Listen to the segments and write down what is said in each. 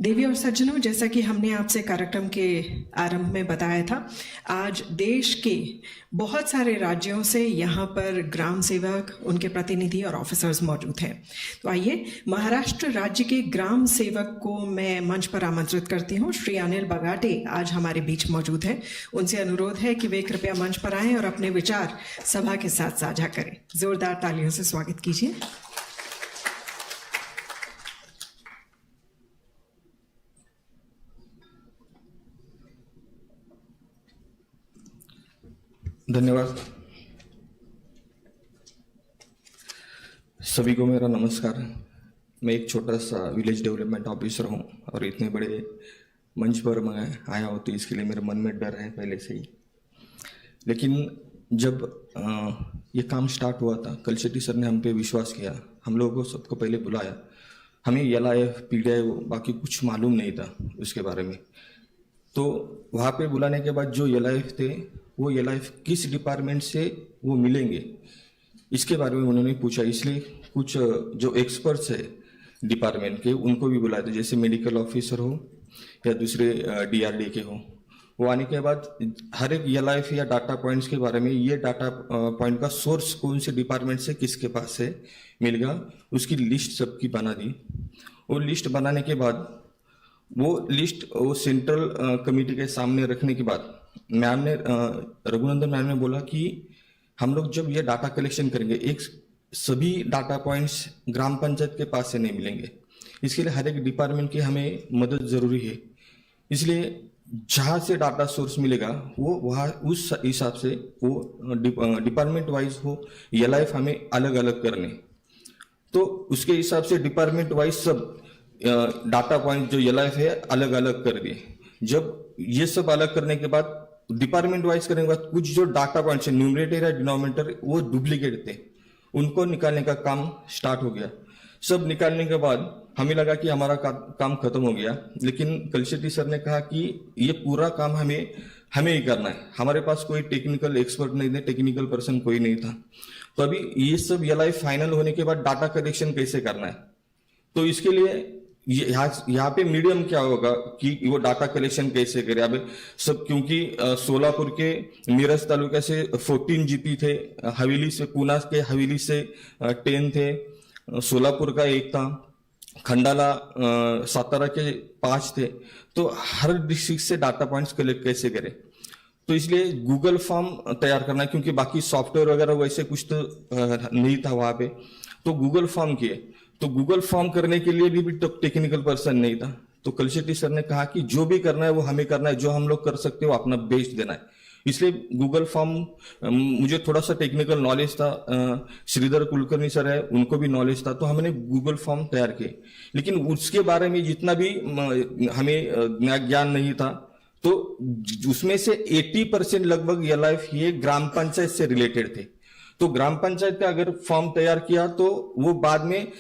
देवी और सज्जनों, जैसा कि हमने आपसे कार्यक्रम के आरंभ में बताया था, आज देश के बहुत सारे राज्यों से यहाँ पर ग्राम सेवक, उनके प्रतिनिधि और ऑफिसर्स मौजूद हैं। तो आइए महाराष्ट्र राज्य के ग्राम सेवक को मैं मंच पर आमंत्रित करती हूँ। श्री अनिल बगाटे आज हमारे बीच मौजूद हैं। उनसे अनुरोध है कि वे कृपया मंच पर आएं और अपने विचार सभा के साथ साझा करें। जोरदार तालियों से स्वागत कीजिए। धन्यवाद। सभी को मेरा नमस्कार। मैं एक छोटा सा विलेज डेवलपमेंट ऑफिसर हूँ और इतने बड़े मंच पर मैं आया हूँ तो इसके लिए मेरे मन में डर है पहले से ही। लेकिन जब ये काम स्टार्ट हुआ था, कलशेट्टी सर ने हम पे विश्वास किया, हम लोगों को सबको पहले बुलाया। हमें LIF PDI बाकी कुछ मालूम नहीं था उसके बारे में। तो वहाँ पे बुलाने के बाद जो LIF थे वो LIF किस डिपार्टमेंट से वो मिलेंगे इसके बारे में उन्होंने पूछा। इसलिए कुछ जो एक्सपर्ट्स है डिपार्टमेंट के उनको भी बुलाए थे, जैसे मेडिकल ऑफिसर हो या दूसरे DRD के हो। वो आने के बाद हर एक LIF या डाटा पॉइंट्स के बारे में, ये डाटा पॉइंट का सोर्स कौन से डिपार्टमेंट से किसके पास से मिलेगा, उसकी लिस्ट सबकी बना दी। वो लिस्ट बनाने के बाद वो लिस्ट वो सेंट्रल कमेटी के सामने रखने के बाद मैम ने रघुनंदन मैम ने बोला कि हम लोग जब ये डाटा कलेक्शन करेंगे, एक सभी डाटा पॉइंट्स ग्राम पंचायत के पास से नहीं मिलेंगे। इसके लिए हर एक डिपार्टमेंट की हमें मदद जरूरी है। इसलिए जहाँ से डाटा सोर्स मिलेगा वो वहाँ उस हिसाब से वो डिपार्टमेंट वाइज हो LIF हमें अलग अलग करने। तो उसके हिसाब से डिपार्टमेंट वाइज सब डाटा पॉइंट जो LIF है अलग अलग कर दिए। जब ये सब अलग करने के बाद डिपार्टमेंट वाइज करने के बाद कुछ जो डाटा पॉइंट्स है न्यूमरेटर या डिनोमिनेटर वो डुप्लीकेट थे, उनको निकालने का काम स्टार्ट हो गया। सब निकालने के बाद हमें लगा कि हमारा काम खत्म हो गया, लेकिन कलशेट्टी सर ने कहा कि ये पूरा काम हमें ही करना है। हमारे पास कोई टेक्निकल एक्सपर्ट नहीं थे, टेक्निकल पर्सन कोई नहीं था। तो अभी ये सब LIF फाइनल होने के बाद डाटा कलेक्शन कैसे करना है, तो इसके लिए यहाँ पे मीडियम क्या होगा कि वो डाटा कलेक्शन कैसे करे। अब सब क्योंकि सोलापुर के मिरज तालुका से 14 GP थे, हवेली से पूना के हवेली से 10 थे, सोलापुर का 1 था, खंडाला सातारा के 5 थे। तो हर डिस्ट्रिक्ट से डाटा पॉइंट्स कलेक्ट कैसे करें, तो इसलिए गूगल फॉर्म तैयार करना है, क्योंकि बाकी सॉफ्टवेयर वगैरह वैसे कुछ तो नहीं था वहां पे। तो गूगल फॉर्म किए, तो गूगल फॉर्म करने के लिए भी तो टेक्निकल पर्सन नहीं था। तो कलशेट्टी सर ने कहा कि जो भी करना है वो हमें करना है, जो हम लोग कर सकते हो अपना बेस्ट देना है। इसलिए गूगल फॉर्म, मुझे थोड़ा सा टेक्निकल नॉलेज था, श्रीधर कुलकर्णी सर है उनको भी नॉलेज था, तो हमने गूगल फॉर्म तैयार किए। लेकिन उसके बारे में जितना भी हमें ज्ञान नहीं था, तो उसमें से 80% लगभग LIF ये ग्राम पंचायत से रिलेटेड थे। तो ग्राम पंचायत का अगर फॉर्म तैयार किया तो वो बाद में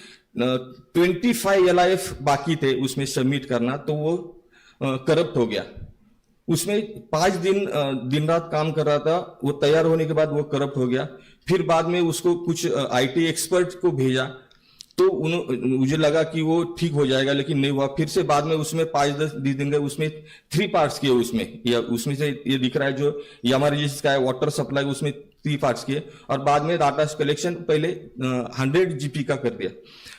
25 LIF बाकी थे उसमें सबमिट करना, तो वो करप्ट हो गया। उसमें 5 दिन रात काम कर रहा था, वो तैयार होने के बाद वो करप्ट हो गया। फिर बाद में उसको कुछ IT एक्सपर्ट को भेजा, तो मुझे लगा कि वो ठीक हो जाएगा, लेकिन नहीं हुआ। फिर से बाद में उसमें 5-10 दिन गए, उसमें 3 पार्ट्स किए उसमें से ये दिख रहा है जो एमआरजीएस का है, वाटर सप्लाई, उसमें 3 पार्ट्स किए। और बाद में डाटा कलेक्शन पहले 100 GP का कर दिया।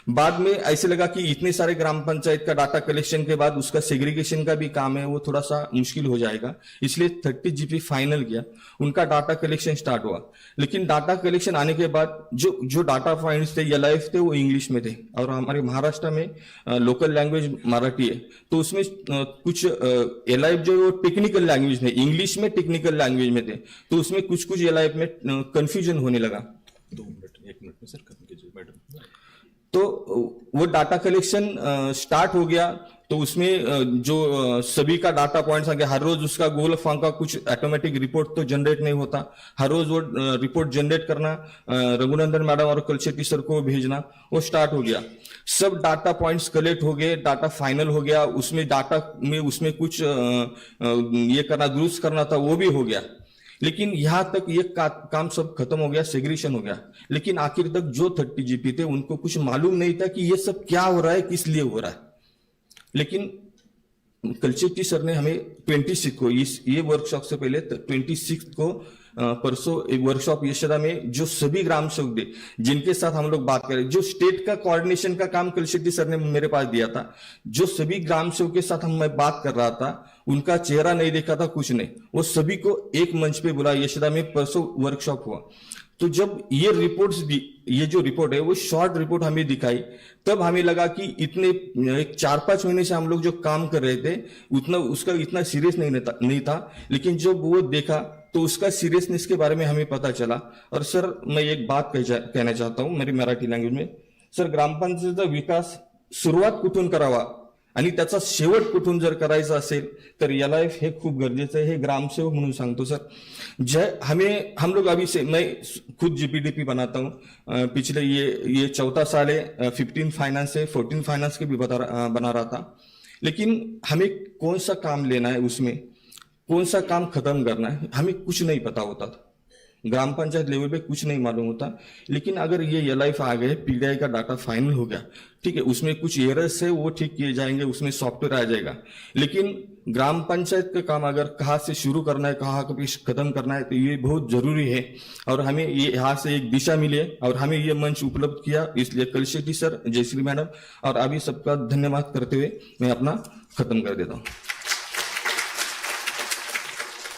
बाद में ऐसे लगा कि इतने सारे ग्राम पंचायत का डाटा कलेक्शन के बाद उसका सेग्रीगेशन का भी काम है, वो थोड़ा सा मुश्किल हो जाएगा, इसलिए 30 GP फाइनल किया। उनका डाटा कलेक्शन स्टार्ट हुआ, लेकिन डाटा कलेक्शन आने के बाद जो डाटा पॉइंट्स थे LIF थे वो इंग्लिश में थे, और हमारे महाराष्ट्र में लोकल लैंग्वेज मराठी है, तो उसमें कुछ LIF जो टेक्निकल लैंग्वेज में, इंग्लिश में टेक्निकल लैंग्वेज में थे, तो उसमें कुछ LIF में कंफ्यूजन होने लगा। 2 मिनट 1 मिनट में सर खत्म कीजिए मैडम। तो वो डाटा कलेक्शन स्टार्ट हो गया, तो उसमें जो सभी का डाटा पॉइंट्स आ गया। हर रोज उसका गूगल फॉर्म का कुछ ऑटोमेटिक रिपोर्ट तो जनरेट नहीं होता, हर रोज वो रिपोर्ट जनरेट करना, रघुनंदन मैडम और कलशेट्टी सर को भेजना, वो स्टार्ट हो गया। सब डाटा पॉइंट्स कलेक्ट हो गए, डाटा फाइनल हो गया। उसमें डाटा में उसमें कुछ ये करना, दुरुस्त करना था, वो भी हो गया। लेकिन यहां तक ये काम सब खत्म हो गया, सेग्रीगेशन हो गया। लेकिन आखिर तक जो 30 GP थे उनको कुछ मालूम नहीं था कि ये सब क्या हो रहा है, किस लिए हो रहा है। लेकिन कलशेट्टी सर ने हमें 26 को ये वर्कशॉप से पहले 26 को परसों एक वर्कशॉप यशोदा में जो सभी ग्राम सेवक थे जिनके साथ हम लोग बात करें, जो स्टेट का कोऑर्डिनेशन का काम कलशेट्टी सर ने मेरे पास दिया था, जो सभी ग्राम सेवक के साथ मैं बात कर रहा था, उनका चेहरा नहीं देखा था, कुछ नहीं, वो सभी को एक मंच पे बुला यशोदा में परसों वर्कशॉप हुआ। तो जब ये रिपोर्ट्स भी, ये जो रिपोर्ट है वो शॉर्ट रिपोर्ट हमें दिखाई, तब हमें लगा कि इतने एक 4-5 महीने से हम लोग जो काम कर रहे थे उतना उसका इतना सीरियस नहीं था, लेकिन जब वो देखा तो उसका सीरियसनेस के बारे में हमें पता चला। और सर मैं एक बात कहना चाहता हूं मेरी मराठी लँग्वेज में, सर ग्रामपंचायतीचा विकास सुरुवात कुठून करावा आणि त्याचा शेवट कुठून जर करायचा असेल तर याला हे खूप गरजेचं आहे, हे ग्रामसेवक म्हणून सांगतो सर। हम लोग अभी से, मैं खुद जीपीडीपी बनाता हूँ, पिछले ये 4था साल है, 15 फाइनेंस है, 14 फाइनेंस के भी बना रहा था, लेकिन हमें कौन सा काम लेना है, उसमें कौन सा काम खत्म करना है, हमें कुछ नहीं पता होता था, ग्राम पंचायत लेवल पे कुछ नहीं मालूम होता। लेकिन अगर ये एलाइफ आ गए, पीडीआई का डाटा फाइनल हो गया, ठीक है, उसमें कुछ एरर्स है वो ठीक किए जाएंगे, उसमें सॉफ्टवेयर आ जाएगा, लेकिन ग्राम पंचायत का काम अगर कहाँ से शुरू करना है, कहाँ पे खत्म करना है, तो ये बहुत जरूरी है। और हमें ये यहाँ से एक दिशा मिली है और हमें ये मंच उपलब्ध किया, इसलिए कलशेट्टी सर, जयश्री मैडम और अभी सबका धन्यवाद करते हुए मैं अपना खत्म कर देता हूँ।